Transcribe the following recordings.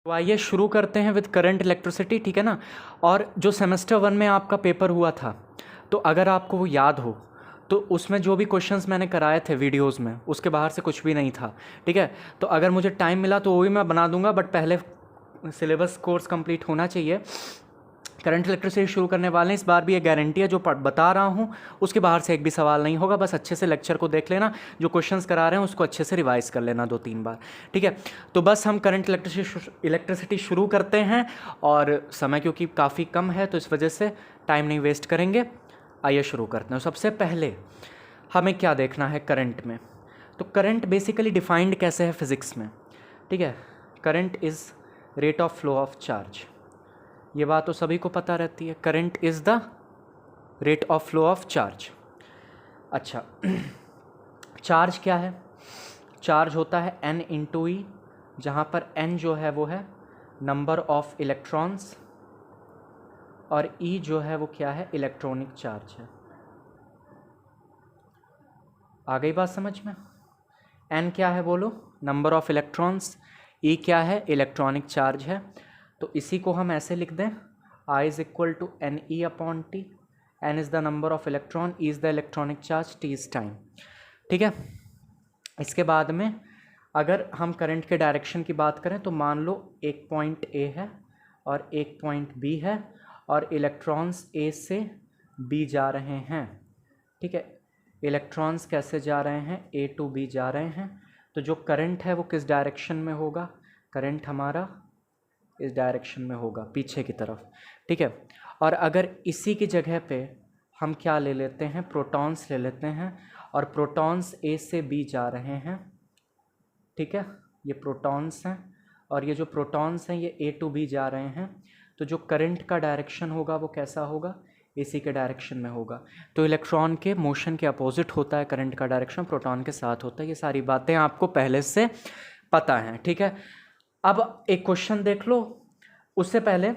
तो आइए शुरू करते हैं विद करंट इलेक्ट्रिसिटी, ठीक है ना। और जो सेमेस्टर 1 में आपका पेपर हुआ था, तो अगर आपको वो याद हो तो उसमें जो भी क्वेश्चंस मैंने कराए थे वीडियोस में, उसके बाहर से कुछ भी नहीं था, ठीक है। तो अगर मुझे टाइम मिला तो वो भी मैं बना दूंगा, बट पहले सिलेबस कोर्स कंप्लीट होना चाहिए। करंट इलेक्ट्रिसिटी शुरू करने वाले हैं, इस बार भी ये गारंटी है, जो बता रहा हूँ उसके बाहर से एक भी सवाल नहीं होगा। बस अच्छे से लेक्चर को देख लेना, जो क्वेश्चंस करा रहे हैं उसको अच्छे से रिवाइज कर लेना 2-3 बार, ठीक है। तो बस हम करंट इलेक्ट्रिसिटी शुरू करते हैं, और समय क्योंकि काफ़ी कम है तो इस वजह से टाइम नहीं वेस्ट करेंगे। आइए शुरू करते हैं। सबसे पहले हमें क्या देखना है करंट में। तो करंट बेसिकली डिफाइंड कैसे है फिज़िक्स में, ठीक है। Current is rate of flow of charge, ये बात तो सभी को पता रहती है। Current is the rate of flow of charge. अच्छा, चार्ज क्या है? चार्ज होता है n इंटू ई, जहाँ पर n जो है वो है नंबर ऑफ इलेक्ट्रॉन्स, और E जो है वो क्या है? इलेक्ट्रॉनिक चार्ज है। आ गई बात समझ में? n क्या है बोलो? Number of electrons. E क्या है? इलेक्ट्रॉनिक चार्ज है। तो इसी को हम ऐसे लिख दें, I is equal to n e upon t. n is the number of electron, E is the electronic charge, T is time, ठीक है। इसके बाद में अगर हम करंट के डायरेक्शन की बात करें तो मान लो एक पॉइंट A है और एक पॉइंट B है, और इलेक्ट्रॉन्स A से B जा रहे हैं, ठीक है। इलेक्ट्रॉन्स कैसे जा रहे हैं? A टू B जा रहे हैं। तो जो करंट है वो किस डायरेक्शन में होगा? करंट हमारा इस डायरेक्शन में होगा, पीछे की तरफ, ठीक है। और अगर इसी की जगह पे हम क्या ले लेते हैं? प्रोटॉन्स ले लेते हैं, और प्रोटॉन्स A से B जा रहे हैं, ठीक है। ये प्रोटॉन्स हैं, और ये जो प्रोटॉन्स हैं ये A टू B जा रहे हैं। तो जो करंट का डायरेक्शन होगा वो कैसा होगा? इसी के डायरेक्शन में होगा। तो इलेक्ट्रॉन के मोशन के अपोजिट होता है करंट का डायरेक्शन, प्रोटॉन के साथ होता है। ये सारी बातें आपको पहले से पता हैं, ठीक है। अब एक क्वेश्चन देख लो। उससे पहले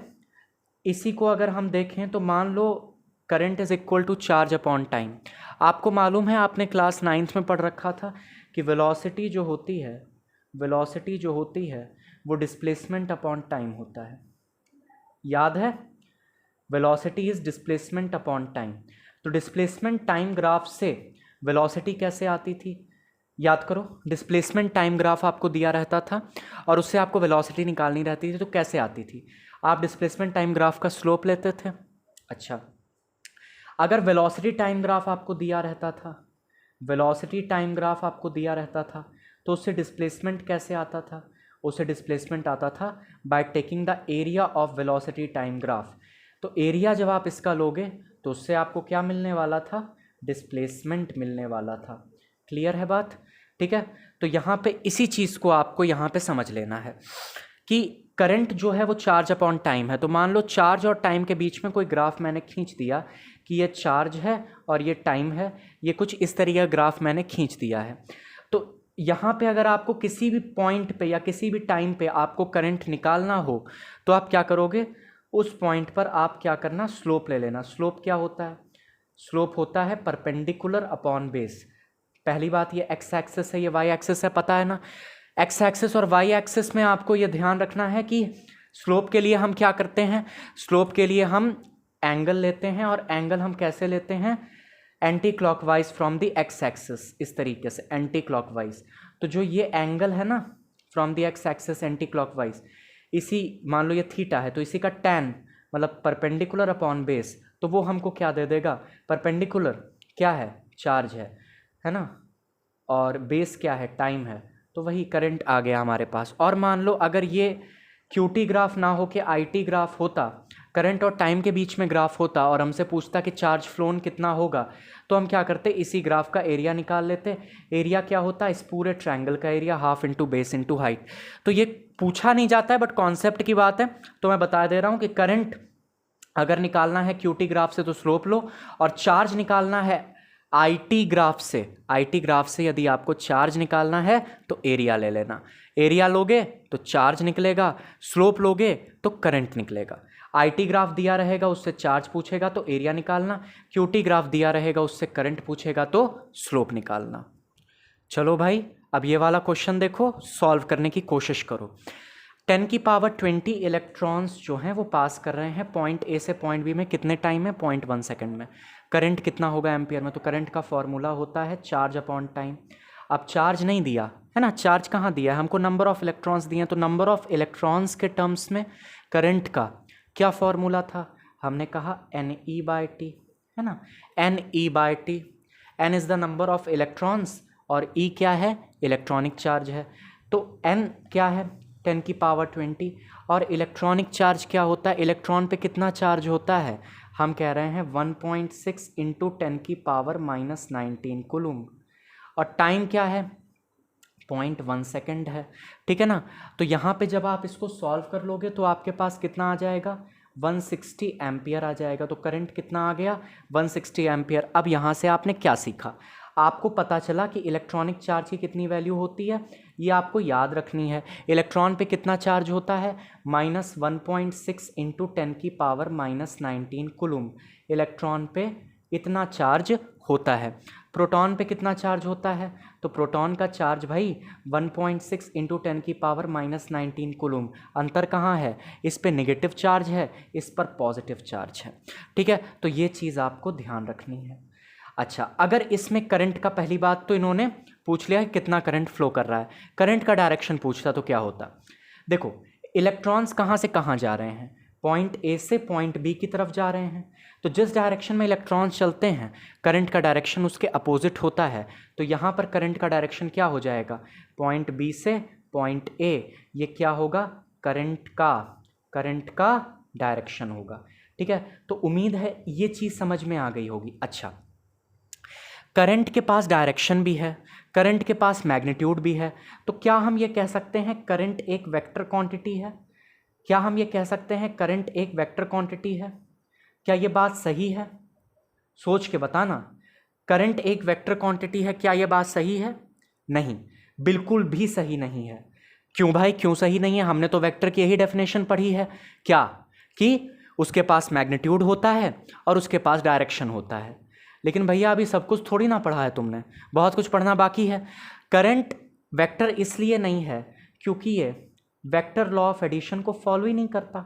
इसी को अगर हम देखें तो मान लो current is equal to charge upon time. आपको मालूम है, आपने क्लास 9th में पढ़ रखा था कि वेलोसिटी जो होती है वो डिस्प्लेसमेंट अपॉन टाइम होता है। याद है? Velocity is displacement upon time. तो डिस्प्लेसमेंट टाइम ग्राफ से वेलोसिटी कैसे आती थी? याद करो, डिस्प्लेसमेंट टाइम ग्राफ आपको दिया रहता था और उससे आपको वेलोसिटी निकालनी रहती थी। तो कैसे आती थी? आप डिस्प्लेसमेंट टाइम ग्राफ का स्लोप लेते थे। अच्छा, अगर वेलोसिटी टाइम ग्राफ आपको दिया रहता था, तो उससे डिस्प्लेसमेंट कैसे आता था? उससे डिस्प्लेसमेंट आता था by taking the area of velocity time graph. तो एरिया जब आप इसका लोगे तो उससे आपको क्या मिलने वाला था? डिस्प्लेसमेंट मिलने वाला था। क्लियर है बात? ठीक है। तो यहाँ पे इसी चीज़ को आपको यहाँ पे समझ लेना है कि करंट जो है वो चार्ज अपॉन टाइम है। तो मान लो चार्ज और टाइम के बीच में कोई ग्राफ मैंने खींच दिया कि ये चार्ज है और ये टाइम है, ये कुछ इस तरीके का ग्राफ मैंने खींच दिया है। तो यहाँ पे अगर आपको किसी भी पॉइंट पे या किसी भी टाइम पे आपको करंट निकालना हो तो आप क्या करोगे? उस पॉइंट पर आप क्या करना? स्लोप ले लेना। स्लोप क्या होता है? स्लोप होता है परपेंडिकुलर अपॉन बेस। पहली बात, ये एक्स एक्सिस है, ये वाई एक्सिस है, पता है ना। एक्स एक्सिस और वाई एक्सिस में आपको ये ध्यान रखना है कि स्लोप के लिए हम क्या करते हैं? स्लोप के लिए हम एंगल लेते हैं, और एंगल हम कैसे लेते हैं? Anti clockwise from the x axis, इस तरीके से एंटी क्लॉकवाइज। तो जो ये एंगल है ना from the x axis anti clockwise, इसी मान लो ये थीटा है तो इसी का टैन मतलब परपेंडिकुलर अपॉन बेस, तो वो हमको क्या दे देगा? परपेंडिकुलर क्या है? चार्ज है ना, और बेस क्या है? टाइम है। तो वही करंट आ गया हमारे पास। और मान लो अगर ये क्यूटी ग्राफ ना हो के आईटी ग्राफ होता, करंट और टाइम के बीच में ग्राफ होता, और हमसे पूछता कि चार्ज फ्लोन कितना होगा, तो हम क्या करते? इसी ग्राफ का एरिया निकाल लेते। एरिया क्या होता है? इस पूरे ट्रायंगल का area, half into base into height. तो ये पूछा नहीं जाता है बट कॉन्सेप्ट की बात है, तो मैं बता दे रहा हूँ कि करंट अगर निकालना है क्यूटी ग्राफ से तो स्लोप लो, और चार्ज निकालना है आईटी ग्राफ से यदि आपको चार्ज निकालना है तो एरिया ले लेना। एरिया लोगे तो चार्ज निकलेगा, स्लोप लोगे तो करंट निकलेगा। आईटी ग्राफ दिया रहेगा उससे चार्ज पूछेगा तो एरिया निकालना, क्यूटी ग्राफ दिया रहेगा उससे करंट पूछेगा तो स्लोप निकालना। चलो भाई, अब ये वाला क्वेश्चन देखो, सॉल्व करने की कोशिश करो। 10⁻20 इलेक्ट्रॉन्स जो हैं वो पास कर रहे हैं पॉइंट ए से पॉइंट बी में कितने टाइम में, 0.1 सेकेंड में। करंट कितना होगा एम्पियर में, तो करंट का फॉर्मूला होता है चार्ज अपॉन टाइम। अब चार्ज नहीं दिया है ना, चार्ज कहाँ दिया है हमको, नंबर ऑफ इलेक्ट्रॉन्स दिए हैं, तो नंबर ऑफ इलेक्ट्रॉन्स के टर्म्स में करंट का क्या फॉर्मूला था, हमने कहा NE/T है ना, NE/T। N is the number of electrons और E क्या है, इलेक्ट्रॉनिक चार्ज है। तो N क्या है, 10⁻20, और इलेक्ट्रॉनिक चार्ज क्या होता है, इलेक्ट्रॉन पे कितना चार्ज होता है, हम कह रहे हैं 1.6 × 10⁻⁻19 कूलम, और टाइम क्या है 0.1 सेकेंड है, ठीक है ना। तो यहाँ पे जब आप इसको सॉल्व कर लोगे तो आपके पास कितना आ जाएगा, 160 एम्पियर आ जाएगा। तो करंट कितना आ गया, 160 एम्पियर। अब यहाँ से आपने क्या सीखा, आपको पता चला कि इलेक्ट्रॉनिक चार्ज की कितनी वैल्यू होती है, ये आपको याद रखनी है। इलेक्ट्रॉन पे कितना चार्ज होता है, -1.6 × 10⁻⁻19 कूलम, इलेक्ट्रॉन पे इतना चार्ज होता है। प्रोटॉन पे कितना चार्ज होता है, तो प्रोटॉन का चार्ज भाई 1.6 × 10⁻⁻19 कूलम। अंतर कहाँ है, इस पे नेगेटिव चार्ज है, इस पर पॉजिटिव चार्ज है, ठीक है। तो ये चीज़ आपको ध्यान रखनी है। अच्छा, अगर इसमें करंट का, पहली बात तो इन्होंने पूछ लिया है कितना करंट फ्लो कर रहा है, करंट का डायरेक्शन पूछता तो क्या होता। देखो इलेक्ट्रॉन्स कहाँ से कहाँ जा रहे हैं, पॉइंट ए से पॉइंट बी की तरफ जा रहे हैं, तो जिस डायरेक्शन में इलेक्ट्रॉन्स चलते हैं करंट का डायरेक्शन उसके अपोजिट होता है। तो यहाँ पर करंट का डायरेक्शन क्या हो जाएगा, पॉइंट बी से पॉइंट ए, ये क्या होगा, करंट का डायरेक्शन होगा, ठीक है। तो उम्मीद है ये चीज़ समझ में आ गई होगी। अच्छा, करंट के पास डायरेक्शन भी है, करंट के पास मैग्नीट्यूड भी है, तो क्या हम ये कह सकते हैं करंट एक वेक्टर क्वांटिटी है, क्या हम ये कह सकते हैं करंट एक वेक्टर क्वांटिटी है, क्या ये बात सही है, सोच के बताना। करंट एक वेक्टर क्वांटिटी है, क्या ये बात सही है, नहीं, बिल्कुल भी सही नहीं है। क्यों भाई, क्यों सही नहीं है, हमने तो वेक्टर की यही डेफिनेशन पढ़ी है, क्या, कि उसके पास मैग्नीट्यूड होता है और उसके पास डायरेक्शन होता है। लेकिन भैया अभी सब कुछ थोड़ी ना पढ़ा है तुमने, बहुत कुछ पढ़ना बाकी है। करंट वेक्टर इसलिए नहीं है क्योंकि ये वेक्टर लॉ ऑफ एडिशन को फॉलो ही नहीं करता।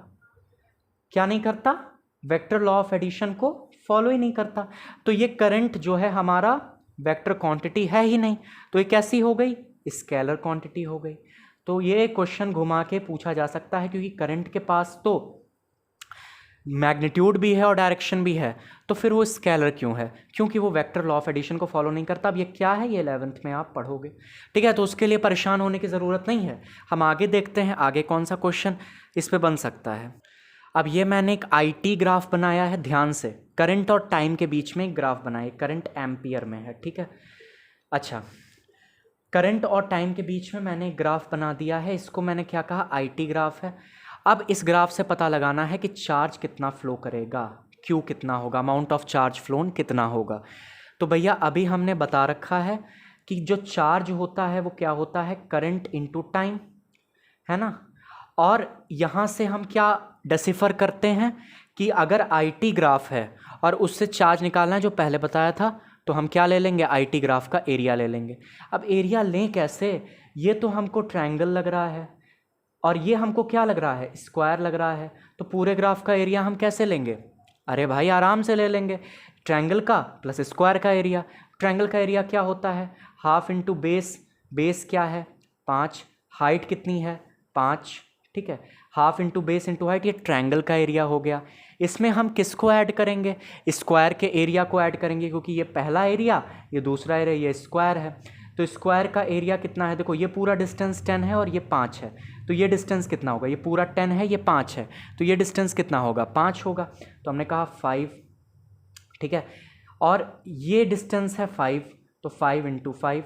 क्या नहीं करता, वेक्टर लॉ ऑफ एडिशन को फॉलो ही नहीं करता। तो ये करंट जो है हमारा वेक्टर क्वांटिटी है ही नहीं, तो ये कैसी हो गई, स्केलर क्वांटिटी हो गई। तो ये क्वेश्चन घुमा के पूछा जा सकता है, क्योंकि करंट के पास तो मैग्नीट्यूड भी है और डायरेक्शन भी है, तो फिर वो स्केलर क्यों है, क्योंकि वो वेक्टर लॉ ऑफ एडिशन को फॉलो नहीं करता। अब ये क्या है, ये 11th में आप पढ़ोगे, ठीक है। तो उसके लिए परेशान होने की ज़रूरत नहीं है। हम आगे देखते हैं, आगे कौन सा क्वेश्चन इस पे बन सकता है। अब ये मैंने एक IT ग्राफ बनाया है, ध्यान से, करंट और टाइम के बीच में एक ग्राफ बनाया, करंट एम्पियर में है, ठीक है। अच्छा, करंट और टाइम के बीच में मैंने एक ग्राफ बना दिया है, इसको मैंने क्या कहा, IT ग्राफ है। अब इस ग्राफ से पता लगाना है कि चार्ज कितना फ्लो करेगा, Q कितना होगा, अमाउंट ऑफ चार्ज फ्लोन कितना होगा। तो भैया अभी हमने बता रखा है कि जो चार्ज होता है वो क्या होता है, करंट इनटू टाइम, है ना। और यहाँ से हम क्या डिसिफर करते हैं कि अगर IT ग्राफ है और उससे चार्ज निकालना है जो पहले बताया था, तो हम क्या ले लेंगे, IT ग्राफ का एरिया ले लेंगे। अब एरिया लें कैसे, ये तो हमको ट्रायंगल लग रहा है और ये हमको क्या लग रहा है, स्क्वायर लग रहा है, तो पूरे ग्राफ का एरिया हम कैसे लेंगे, अरे भाई आराम से ले लेंगे, ट्रायंगल का प्लस स्क्वायर का एरिया। ट्रायंगल का एरिया क्या होता है, हाफ इंटू बेस, बेस क्या है 5, हाइट कितनी है 5, ठीक है, half into base into height, ये ट्रायंगल का एरिया हो गया। इसमें हम किसको ऐड करेंगे, स्क्वायर के एरिया को ऐड करेंगे, क्योंकि ये पहला एरिया, ये दूसरा एरिया, ये स्क्वायर है। तो स्क्वायर का एरिया कितना है, देखो ये पूरा डिस्टेंस 10 है और ये 5 है, तो ये डिस्टेंस कितना होगा, ये पूरा 10 है, ये 5 है, तो ये डिस्टेंस कितना होगा, 5 होगा। तो हमने कहा 5, ठीक है, और ये डिस्टेंस है 5, तो 5 इंटू 5।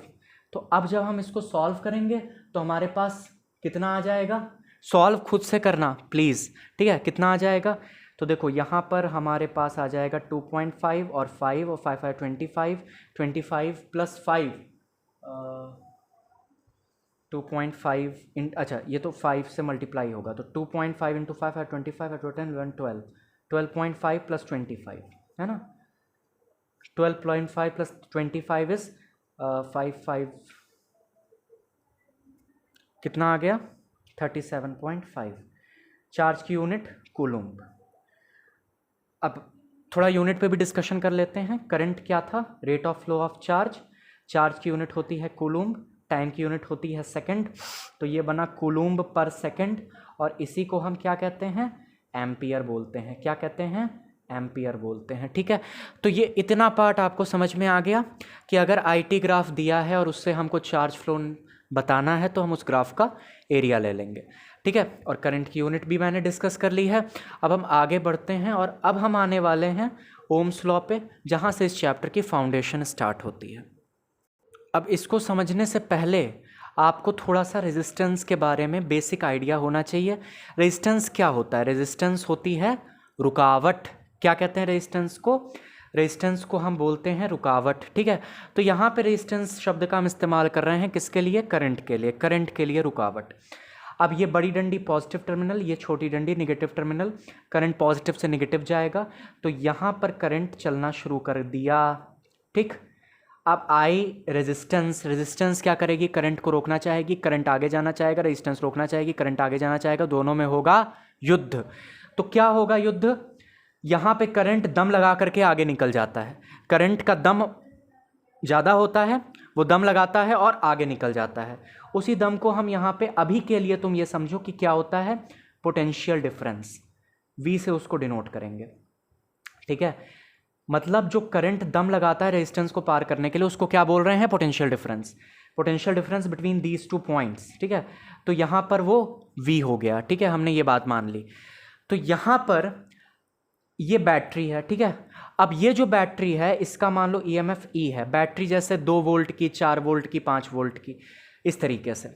तो अब जब हम इसको सॉल्व करेंगे तो हमारे पास कितना आ जाएगा, सॉल्व खुद से करना प्लीज़, ठीक है, कितना आ जाएगा। तो देखो यहाँ पर हमारे पास आ जाएगा 2.5 और 5 और 5 5 25, 25 प्लस 5 2.5 इन, अच्छा ये तो 5 से मल्टीप्लाई होगा, तो 2.5 इंटू 5 है 25 है 10 11 12, 12.5 प्लस 25 है ना, 12.5 प्लस 25 इज 5 5, कितना आ गया 37.5। चार्ज की यूनिट कूलम्ब। अब थोड़ा यूनिट पे भी डिस्कशन कर लेते हैं। करंट क्या था? Rate of flow of charge. Charge की यूनिट होती है कूलम्ब, टाइम की यूनिट होती है सेकंड, तो ये बना कूलम्ब पर सेकंड, और इसी को हम क्या कहते हैं? एम्पियर बोलते हैं। क्या कहते हैं? एम्पियर बोलते हैं। ठीक है, तो ये इतना पार्ट आपको समझ में आ गया कि अगर आईटी ग्राफ दिया है और उससे हमको चार्ज फ्लो बताना है तो हम उस ग्राफ का एरिया ले लेंगे। ठीक है, और करंट की यूनिट भी मैंने डिस्कस कर ली है। अब हम आगे बढ़ते हैं और अब हम आने वाले हैं ओम्स लॉ पे, जहाँ से इस चैप्टर की फाउंडेशन स्टार्ट होती है। अब इसको समझने से पहले आपको थोड़ा सा रेजिस्टेंस के बारे में बेसिक आइडिया होना चाहिए। रेजिस्टेंस क्या होता है? रेजिस्टेंस होती है रुकावट। क्या कहते हैं रेजिस्टेंस को? रेजिस्टेंस को हम बोलते हैं रुकावट। ठीक है, तो यहाँ पे रेजिस्टेंस शब्द का हम इस्तेमाल कर रहे हैं किसके लिए? करंट के लिए। करंट के लिए रुकावट। अब ये बड़ी डंडी पॉजिटिव टर्मिनल, ये छोटी डंडी नेगेटिव टर्मिनल। करंट पॉजिटिव से नेगेटिव जाएगा, तो यहाँ पर करंट चलना शुरू कर दिया। ठीक, अब आई रेजिस्टेंस। रेजिस्टेंस क्या करेगी? करंट को रोकना चाहेगी। करंट आगे जाना चाहेगा, रेजिस्टेंस रोकना चाहेगी, करंट आगे जाना चाहेगा। दोनों में होगा युद्ध। तो क्या होगा युद्ध? यहाँ पे करंट दम लगा करके आगे निकल जाता है। करंट का दम ज़्यादा होता है, वो दम लगाता है और आगे निकल जाता है। उसी दम को हम यहाँ पे अभी के लिए तुम ये समझो कि क्या होता है? Potential difference. V से उसको डिनोट करेंगे। ठीक है, मतलब जो करंट दम लगाता है रेजिस्टेंस को पार करने के लिए, उसको क्या बोल रहे हैं? Potential difference. Potential difference between these two points. ठीक है, तो यहाँ पर वो V हो गया। ठीक है, हमने ये बात मान ली। तो यहाँ पर ये बैटरी है। ठीक है, अब ये जो बैटरी है इसका मान लो EMF E है। बैटरी जैसे 2 वोल्ट की, 4 वोल्ट की, 5 वोल्ट की, इस तरीके से।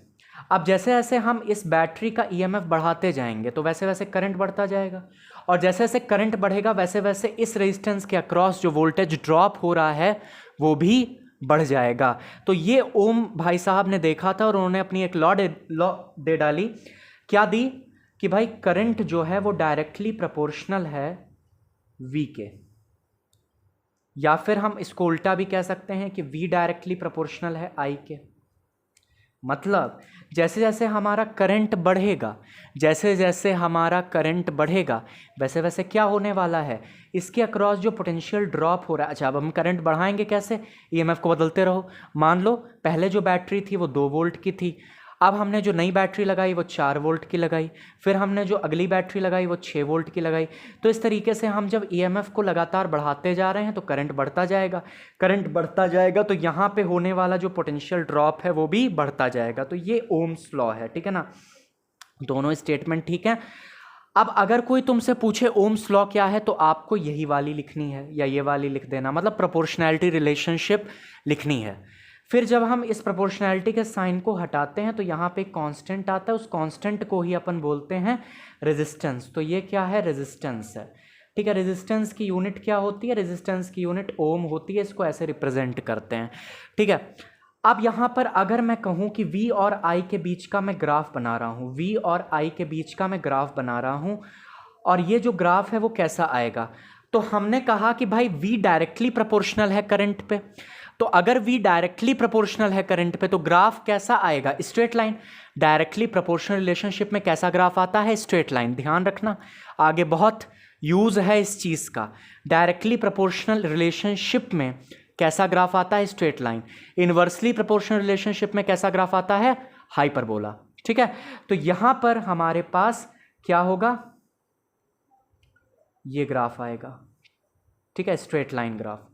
अब जैसे जैसे हम इस बैटरी का EMF बढ़ाते जाएंगे तो वैसे वैसे करंट बढ़ता जाएगा, और जैसे जैसे करंट बढ़ेगा वैसे वैसे इस रेजिस्टेंस के अक्रॉस जो वोल्टेज ड्रॉप हो रहा है वो भी बढ़ जाएगा। तो ये ओम भाई साहब ने देखा था और उन्होंने अपनी एक लॉ दे डाली। क्या दी? कि भाई करंट जो है वो डायरेक्टली प्रोपोर्शनल है V के, या फिर हम इसको उल्टा भी कह सकते हैं कि V डायरेक्टली प्रोपोर्शनल है I के। मतलब जैसे जैसे हमारा करंट बढ़ेगा, जैसे जैसे हमारा करंट बढ़ेगा वैसे वैसे क्या होने वाला है? इसके अक्रॉस जो पोटेंशियल ड्रॉप हो रहा है। अच्छा, अब हम करंट बढ़ाएंगे कैसे? EMF को बदलते रहो। मान लो पहले जो बैटरी थी वो 2 वोल्ट की थी, अब हमने जो नई बैटरी लगाई वो 4 वोल्ट की लगाई, फिर हमने जो अगली बैटरी लगाई वो 6 वोल्ट की लगाई। तो इस तरीके से हम जब EMF को लगातार बढ़ाते जा रहे हैं तो करंट बढ़ता जाएगा। करंट बढ़ता जाएगा तो यहाँ पे होने वाला जो पोटेंशियल ड्रॉप है वो भी बढ़ता जाएगा। तो ये ओम्स लॉ है। ठीक है ना, दोनों स्टेटमेंट ठीक है। अब अगर कोई तुमसे पूछे ओम्स लॉ क्या है तो आपको यही वाली लिखनी है या ये वाली लिख देना, मतलब प्रोपोर्शनैलिटी रिलेशनशिप लिखनी है। फिर जब हम इस प्रोपोर्शनैलिटी के साइन को हटाते हैं तो यहाँ पे एक कांस्टेंट आता है, उस कांस्टेंट को ही अपन बोलते हैं रेजिस्टेंस। तो ये क्या है? रेजिस्टेंस है। ठीक है, रेजिस्टेंस की यूनिट क्या होती है? रेजिस्टेंस की यूनिट ओम होती है। इसको ऐसे रिप्रेजेंट करते हैं। ठीक है, अब यहाँ पर अगर मैं कहूँ कि V और I के बीच का मैं ग्राफ बना रहा हूँ, V और I के बीच का मैं ग्राफ बना रहा हूँ, और ये जो ग्राफ है वो कैसा आएगा? तो हमने कहा कि भाई V डायरेक्टली प्रोपोर्शनल है करंट पे, तो अगर V डायरेक्टली प्रोपोर्शनल है करंट पे तो ग्राफ कैसा आएगा? Straight line. Directly proportional relationship में कैसा ग्राफ आता है? Straight line. ध्यान रखना, आगे बहुत यूज है इस चीज का। डायरेक्टली प्रोपोर्शनल रिलेशनशिप में कैसा ग्राफ आता है? Straight line. Inversely proportional relationship में कैसा ग्राफ आता है? हाइपरबोला। ठीक है, तो यहां पर हमारे पास क्या होगा? ये ग्राफ आएगा। ठीक है, स्ट्रेट लाइन ग्राफ।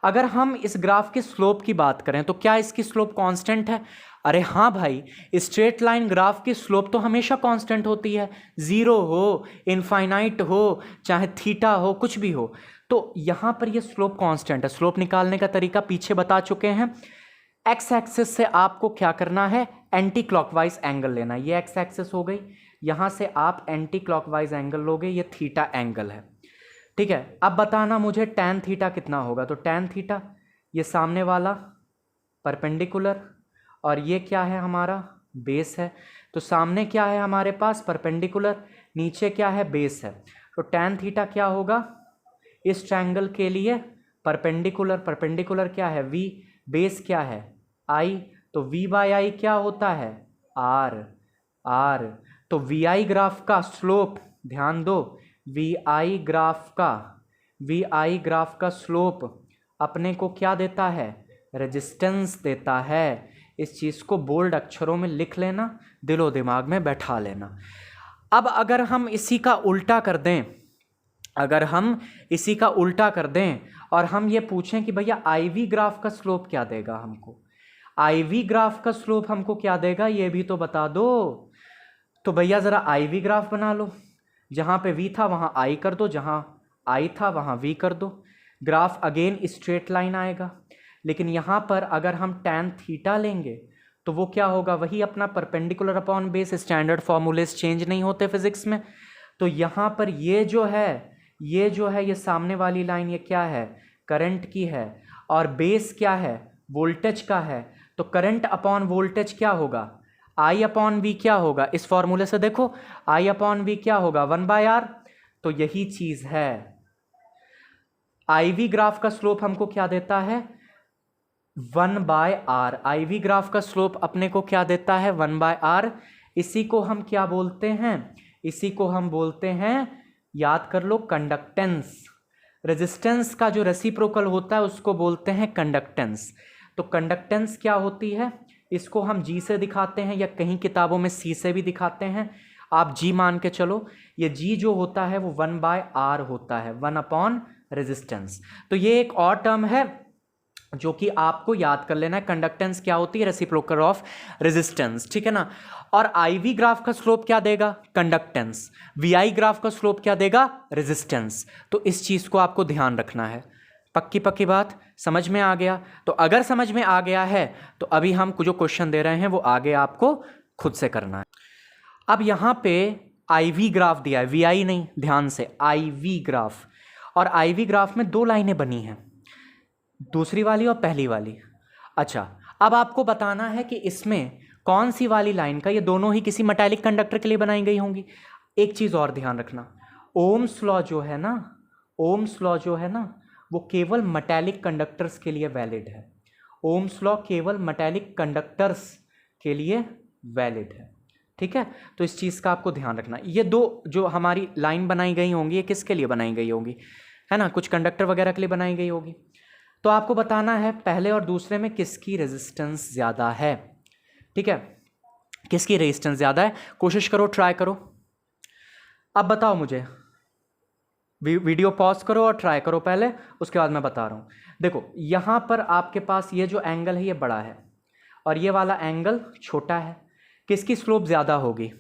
अगर हम इस ग्राफ की स्लोप की बात करें तो क्या इसकी स्लोप कांस्टेंट है? अरे हाँ भाई, स्ट्रेट लाइन ग्राफ की स्लोप तो हमेशा कांस्टेंट होती है। 0 हो, इनफाइनाइट हो, चाहे थीटा हो, कुछ भी हो। तो यहाँ पर ये स्लोप कांस्टेंट है। स्लोप निकालने का तरीका पीछे बता चुके हैं। एक्स एक्सिस से आपको क्या करना है? एंटी क्लॉकवाइज एंगल लेना। ये एक्स एक्सिस हो गई, यहाँ से आप एंटी क्लॉकवाइज एंगल लोगे, ये थीटा एंगल है। ठीक है, अब बताना मुझे tan थीटा कितना होगा? तो tan थीटा ये सामने वाला परपेंडिकुलर, और ये क्या है? हमारा बेस है। तो सामने क्या है हमारे पास? परपेंडिकुलर। नीचे क्या है? बेस है। तो tan थीटा क्या होगा इस ट्रायंगल के लिए? परपेंडिकुलर। परपेंडिकुलर क्या है? V। बेस क्या है? I। तो V बाय I क्या होता है? R। तो वी आई ग्राफ का स्लोप, ध्यान दो, वी आई ग्राफ का स्लोप अपने को क्या देता है, रेजिस्टेंस देता है। इस चीज़ को बोल्ड अक्षरों में लिख लेना, दिलो दिमाग में बैठा लेना। अब अगर हम इसी का उल्टा कर दें, और हम ये पूछें कि भैया आईवी ग्राफ का स्लोप क्या देगा हमको, आईवी ग्राफ का स्लोप हमको क्या देगा ये भी तो बता दो। तो भैया ज़रा आईवी ग्राफ बना लो, जहाँ पे वी था वहाँ आई कर दो, जहाँ आई था वहाँ वी कर दो, ग्राफ अगेन स्ट्रेट लाइन आएगा। लेकिन यहाँ पर अगर हम टैन थीटा लेंगे तो वो क्या होगा, वही अपना perpendicular upon base, standard formulas change नहीं होते फिजिक्स में। तो यहाँ पर ये जो है ये सामने वाली लाइन ये क्या है, करंट की है, और बेस क्या है, वोल्टेज का है। तो करंट अपॉन वोल्टेज क्या होगा, आई अपॉन वी क्या होगा, इस फॉर्मूले से देखो आई अपॉन वी क्या होगा, 1/r। तो यही चीज है, आईवी ग्राफ का स्लोप हमको क्या देता है, 1/r। आईवी ग्राफ का स्लोप अपने को क्या देता है, 1/r। इसी को हम क्या बोलते हैं, इसी को हम बोलते हैं, याद कर लो, कंडक्टेंस। रेजिस्टेंस का जो रेसिप्रोकल होता है उसको बोलते हैं कंडक्टेंस। तो कंडक्टेंस क्या होती है, इसको हम जी से दिखाते हैं, या कहीं किताबों में सी से भी दिखाते हैं, आप जी मान के चलो। ये जी जो होता है वो 1/r होता है, 1 रेजिस्टेंस। तो ये एक और टर्म है जो कि आपको याद कर लेना है, कंडक्टेंस क्या होती है, रेसिप्रोकल ऑफ रेजिस्टेंस, ठीक है ना। और आईवी ग्राफ का स्लोप क्या देगा, कंडक्टेंस, वीआई ग्राफ का स्लोप क्या देगा, रेजिस्टेंस। तो इस चीज को आपको ध्यान रखना है। पक्की बात, समझ में आ गया। तो अगर समझ में आ गया है तो अभी हम जो क्वेश्चन दे रहे हैं वो आगे आपको खुद से करना है। अब यहां पे आईवी ग्राफ दिया है, वीआई नहीं, ध्यान से, आईवी ग्राफ। और आईवी ग्राफ में 2 लाइनें बनी हैं, दूसरी वाली और पहली वाली। अच्छा, अब आपको बताना है कि इसमें कौन सी वाली लाइन का, ये दोनों ही किसी मेटालिक कंडक्टर के लिए बनाई गई होंगी। एक चीज और ध्यान रखना, ओम्स लॉ जो है ना, वो केवल मेटालिक कंडक्टर्स के लिए वैलिड है। ओम्स लॉ केवल मेटालिक कंडक्टर्स के लिए वैलिड है, ठीक है। तो इस चीज का आपको ध्यान रखना। ये 2 जो हमारी लाइन बनाई गई होंगी ये किसके लिए बनाई गई होंगी, है ना, कुछ कंडक्टर वगैरह के लिए बनाई गई होगी। तो आपको बताना है पहले और दूसरे में किसकी रेजिस्टेंस ज़्यादा है, ठीक है, किसकी रेजिस्टेंस ज़्यादा है। कोशिश करो, ट्राई करो। अब बताओ मुझे, वीडियो पॉज करो और ट्राई करो पहले, उसके बाद मैं बता रहा हूँ। देखो यहाँ पर आपके पास ये जो एंगल है ये बड़ा है और ये वाला एंगल छोटा है। किसकी स्लोप ज़्यादा होगी,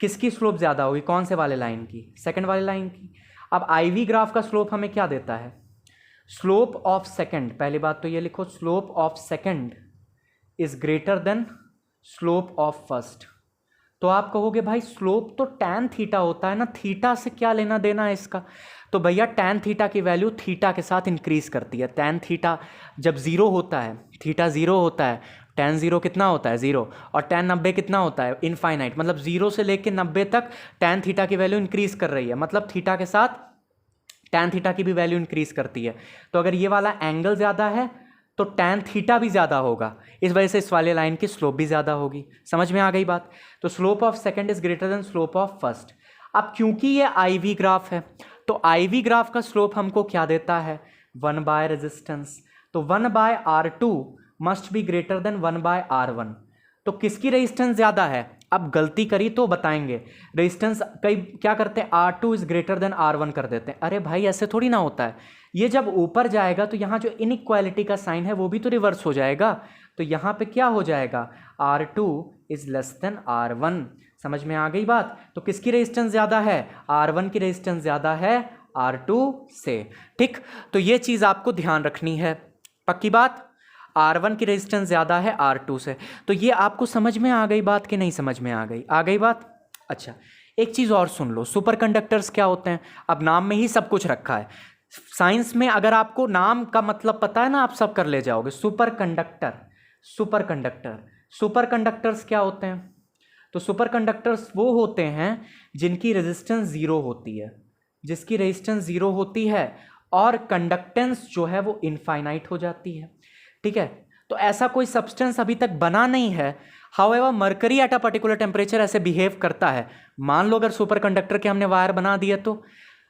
किसकी स्लोप ज़्यादा होगी, कौन से वाले लाइन की, सेकंड वाले लाइन की। अब आईवी ग्राफ का स्लोप हमें क्या देता है, स्लोप ऑफ सेकंड। पहली बात तो ये लिखो, slope of second is greater than slope of first. तो आप कहोगे भाई स्लोप तो टैन थीटा होता है ना, थीटा से क्या लेना देना है इसका। तो भैया टैन थीटा की वैल्यू थीटा के साथ इंक्रीज करती है। टैन थीटा जब 0 होता है, थीटा 0 होता है, टैन 0 कितना होता है, 0, और टैन 90 कितना होता है, इनफाइनाइट। मतलब 0 से लेकर 90 तक टैन थीटा की वैल्यू इंक्रीज कर रही है, मतलब थीटा के साथ टैन थीटा की भी वैल्यू इंक्रीज करती है। तो अगर ये वाला एंगल ज़्यादा है तो टैन थीटा भी ज़्यादा होगा, इस वजह से इस वाले लाइन की स्लोप भी ज़्यादा होगी। समझ में आ गई बात। तो slope of second is greater than slope of first. अब क्योंकि ये आईवी ग्राफ है तो आईवी ग्राफ का स्लोप हमको क्या देता है, 1 रेजिस्टेंस। तो 1/R2 must be greater than 1/R1। तो किसकी रेजिस्टेंस ज़्यादा है, अब गलती करी तो बताएंगे। रेजिस्टेंस कई क्या करते हैं, R2 is greater than R1 कर देते हैं। अरे भाई ऐसे थोड़ी ना होता है, ये जब ऊपर जाएगा तो यहाँ जो इनइक्वालिटी का साइन है वो भी तो रिवर्स हो जाएगा। तो यहाँ पे क्या हो जाएगा, R2 is less than R1। समझ में आ गई बात। तो किसकी रेजिस्टेंस ज़्यादा है, R1 की रेजिस्टेंस ज़्यादा है R2 से, ठीक। तो ये चीज़ आपको ध्यान रखनी है, पक्की बात। R1 की रेजिस्टेंस ज़्यादा है R2 से। तो ये आपको समझ में आ गई बात कि नहीं समझ में आ गई बात। अच्छा, एक चीज़ और सुन लो, सुपर कंडक्टर्स क्या होते हैं। अब नाम में ही सब कुछ रखा है। साइंस में अगर आपको नाम का मतलब पता है ना, आप सब कर ले जाओगे। Super conductor, super conductor, super conductors क्या होते हैं। तो सुपर कंडक्टर्स वो होते हैं जिनकी रेजिस्टेंस 0 होती है, जिसकी रेजिस्टेंस 0 होती है और कंडक्टेंस जो है वो इनफाइनाइट हो जाती है, ठीक है। तो ऐसा कोई सब्सटेंस अभी तक बना नहीं है। However mercury at a particular temperature ऐसे बिहेव करता है। मान लो अगर सुपर कंडक्टर के हमने वायर बना दिए तो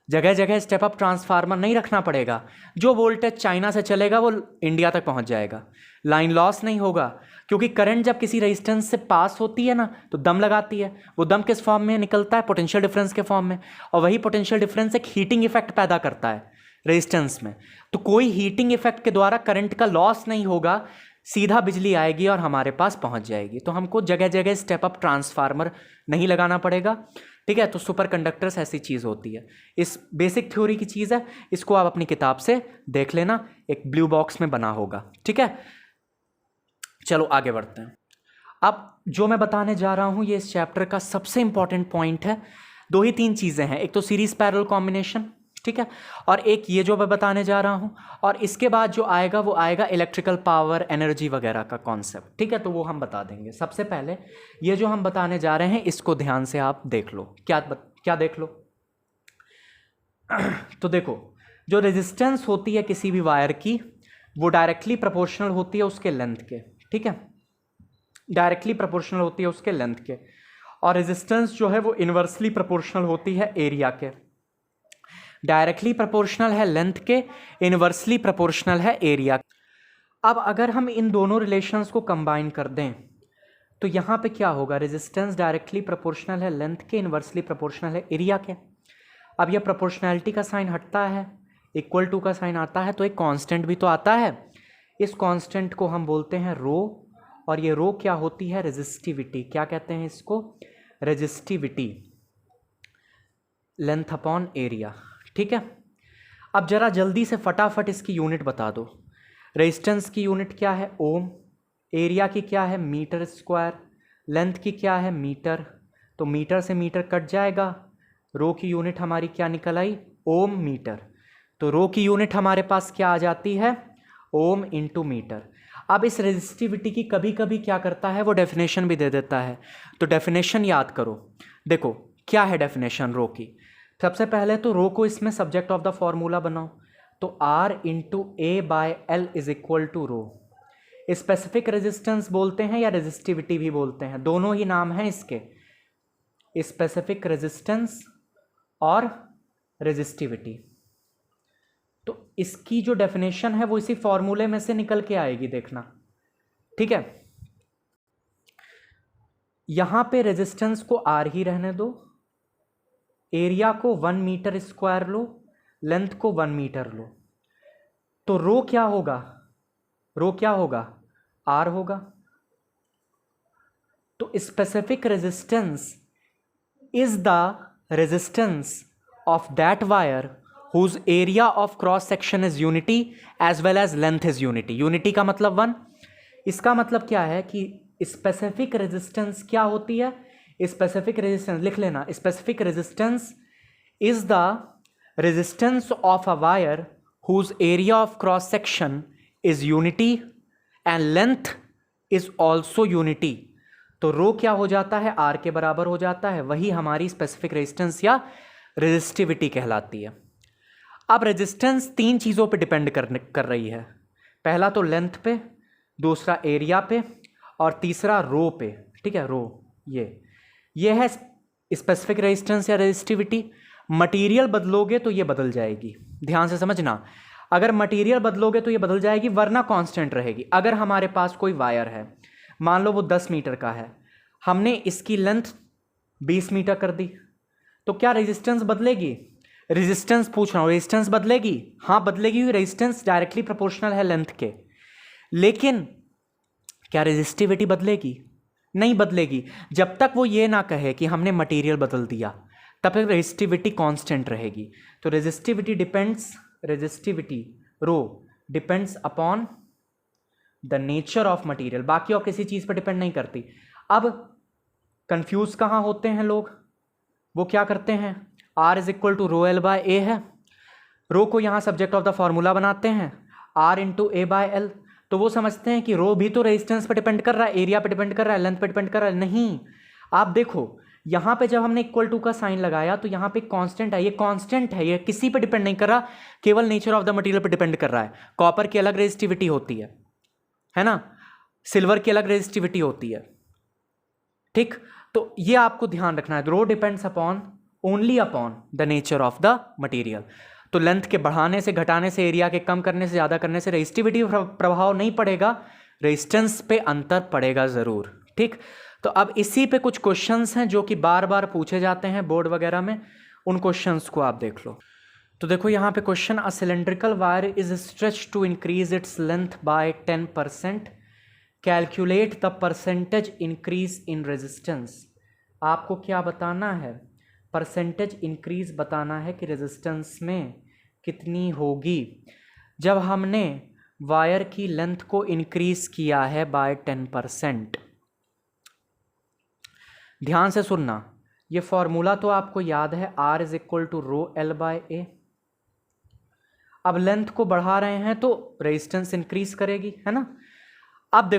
जगह जगह स्टेप अप ट्रांसफार्मर नहीं रखना पड़ेगा, जो वोल्टेज चाइना से चलेगा वो इंडिया तक पहुंच जाएगा, लाइन लॉस नहीं होगा, क्योंकि करंट जब किसी रेजिस्टेंस से पास होती है ना तो दम लगाती है। वो दम किस फॉर्म में निकलता है? पोटेंशियल डिफरेंस के फॉर्म में, और वही पोटेंशियल डिफरेंस एक हीटिंग इफेक्ट पैदा करता है रेजिस्टेंस में। तो कोई हीटिंग इफेक्ट के द्वारा करंट का लॉस नहीं होगा, सीधा बिजली आएगी और हमारे पास पहुंच जाएगी। तो हमको जगह जगह स्टेप अप ट्रांसफार्मर नहीं लगाना पड़ेगा, ठीक है। तो सुपर कंडक्टर्स ऐसी चीज़ होती है, इस बेसिक थ्योरी की चीज़ है, इसको आप अपनी किताब से देख लेना, एक ब्लू बॉक्स में बना होगा, ठीक है। चलो आगे बढ़ते हैं। अब जो मैं बताने जा रहा हूँ ये इस चैप्टर का सबसे इंपॉर्टेंट पॉइंट है। 2 ही 3 चीज़ें हैं, एक तो सीरीज पैरेलल कॉम्बिनेशन, ठीक है, और एक ये जो मैं बताने जा रहा हूँ, और इसके बाद जो आएगा वो आएगा इलेक्ट्रिकल पावर, एनर्जी वगैरह का कॉन्सेप्ट, ठीक है। तो वो हम बता देंगे। सबसे पहले ये जो हम बताने जा रहे हैं इसको ध्यान से आप देख लो। क्या देख लो? तो देखो, जो रेजिस्टेंस होती है किसी भी वायर की वो डायरेक्टली प्रोपोर्शनल होती है उसके लेंथ के, ठीक है, डायरेक्टली प्रोपोर्शनल होती है उसके लेंथ के, और रेजिस्टेंस जो है वो इनवर्सली प्रोपोर्शनल होती है एरिया के। डायरेक्टली प्रोपोर्शनल है लेंथ के, इनवर्सली प्रोपोर्शनल है एरिया। अब अगर हम इन दोनों रिलेशंस को कंबाइन कर दें तो यहाँ पे क्या होगा? रेजिस्टेंस डायरेक्टली प्रोपोर्शनल है लेंथ के, इनवर्सली प्रोपोर्शनल है एरिया के। अब ये प्रोपोर्शनैलिटी का साइन हटता है, इक्वल टू का साइन आता है, तो एक कांस्टेंट भी तो आता है। इस कांस्टेंट को हम बोलते हैं रो, और ये रो क्या होती है? रेजिस्टिविटी। क्या कहते हैं इसको? रेजिस्टिविटी, लेंथ अपॉन एरिया, ठीक है। अब जरा जल्दी से फटाफट इसकी यूनिट बता दो। रेजिस्टेंस की यूनिट क्या है? ओम। एरिया की क्या है? Metre square. लेंथ की क्या है? मीटर। तो मीटर से मीटर कट जाएगा, रो की यूनिट हमारी क्या निकल आई? ओम मीटर। तो रो की यूनिट हमारे पास क्या आ जाती है? Ohm into metre. अब इस रेजिस्टिविटी की कभी कभी क्या करता है वो डेफिनेशन भी दे देता है, तो डेफिनेशन याद करो। देखो क्या है डेफिनेशन रो की। सबसे पहले तो रो को इसमें सब्जेक्ट ऑफ द फॉर्मूला बनाओ, तो R into a by l is equal to rho. Specific resistance बोलते हैं या रेजिस्टिविटी भी बोलते हैं, दोनों ही नाम हैं इसके, स्पेसिफिक रेजिस्टेंस और रेजिस्टिविटी। तो इसकी जो डेफिनेशन है वो इसी फॉर्मूले में से निकल के आएगी, देखना, ठीक है। यहां पे रेजिस्टेंस को R ही रहने दो, एरिया को 1 मीटर स्क्वायर लो, लेंथ को 1 मीटर लो, तो रो क्या होगा? रो क्या होगा? R होगा। तो specific resistance is the resistance of that wire whose area of cross section is unity as well as length is unity। Unity का मतलब 1। इसका मतलब क्या है कि स्पेसिफिक रेजिस्टेंस क्या होती है? स्पेसिफिक रेजिस्टेंस लिख लेना, specific resistance is the resistance of a wire whose area of cross section is unity and length is also unity। तो रो क्या हो जाता है? R के बराबर हो जाता है, वही हमारी स्पेसिफिक रेजिस्टेंस या रेजिस्टिविटी कहलाती है। अब रेजिस्टेंस 3 चीज़ों पे डिपेंड कर रही है, पहला तो लेंथ पे, दूसरा एरिया पे, और तीसरा रो पे, ठीक है। रो ये है स्पेसिफिक रेजिस्टेंस या रेजिस्टिविटी। मटेरियल बदलोगे तो ये बदल जाएगी, ध्यान से समझना। अगर मटेरियल बदलोगे तो ये बदल जाएगी, वरना कांस्टेंट रहेगी। अगर हमारे पास कोई वायर है, मान लो वो 10 मीटर का है, हमने इसकी लेंथ 20 मीटर कर दी, तो क्या रेजिस्टेंस बदलेगी? रेजिस्टेंस पूछ रहा हूँ, रेजिस्टेंस बदलेगी? हाँ बदलेगी, रेजिस्टेंस डायरेक्टली प्रोपोर्शनल है लेंथ के। लेकिन क्या रेजिस्टिविटी बदलेगी? नहीं बदलेगी। जब तक वो ये ना कहे कि हमने मटेरियल बदल दिया, तब तक रेजिस्टिविटी कांस्टेंट रहेगी। तो resistivity rho depends upon the nature of material, बाकी और किसी चीज़ पर डिपेंड नहीं करती। अब कंफ्यूज कहाँ होते हैं लोग? वो क्या करते हैं? R is equal to rho L by A है, रो को यहाँ सब्जेक्ट ऑफ द फॉर्मूला बनाते हैं, R into a by L. तो वो समझते हैं कि रो भी तो रेजिस्टेंस पे डिपेंड कर रहा है, एरिया पे डिपेंड कर रहा है, लेंथ पे डिपेंड कर रहा है। नहीं, आप देखो यहाँ पे जब हमने इक्वल टू का साइन लगाया तो यहाँ पे कांस्टेंट है, ये कांस्टेंट है, ये किसी पे डिपेंड नहीं कर रहा, केवल नेचर ऑफ द मटेरियल पे डिपेंड कर रहा है। कॉपर की अलग रेजिस्टिविटी होती है ना, सिल्वर की अलग रेजिस्टिविटी होती है, ठीक, तो ये आपको ध्यान रखना है, rho depends upon only upon the nature of the material. तो लेंथ के बढ़ाने से, घटाने से, एरिया के कम करने से, ज़्यादा करने से रेजिस्टिविटी प्रभाव नहीं पड़ेगा, रेजिस्टेंस पे अंतर पड़ेगा ज़रूर। ठीक, तो अब इसी पे कुछ क्वेश्चंस हैं जो कि बार बार पूछे जाते हैं बोर्ड वगैरह में, उन क्वेश्चंस को आप देख लो। तो देखो यहाँ पे question, a cylindrical wire is stretch to increase its length by 10%, calculate the percentage increase in resistance. आपको क्या बताना है, परसेंटेज इंक्रीज बताना है कि रेजिस्टेंस में कितनी होगी जब हमने वायर की लेंथ को इंक्रीज किया है बाय 10%। ध्यान से सुनना, ये फॉर्मूला तो आपको याद है, R is equal to rho L by A. अब लेंथ को बढ़ा रहे हैं तो रेजिस्टेंस इंक्रीज करेगी, है ना। अब देखो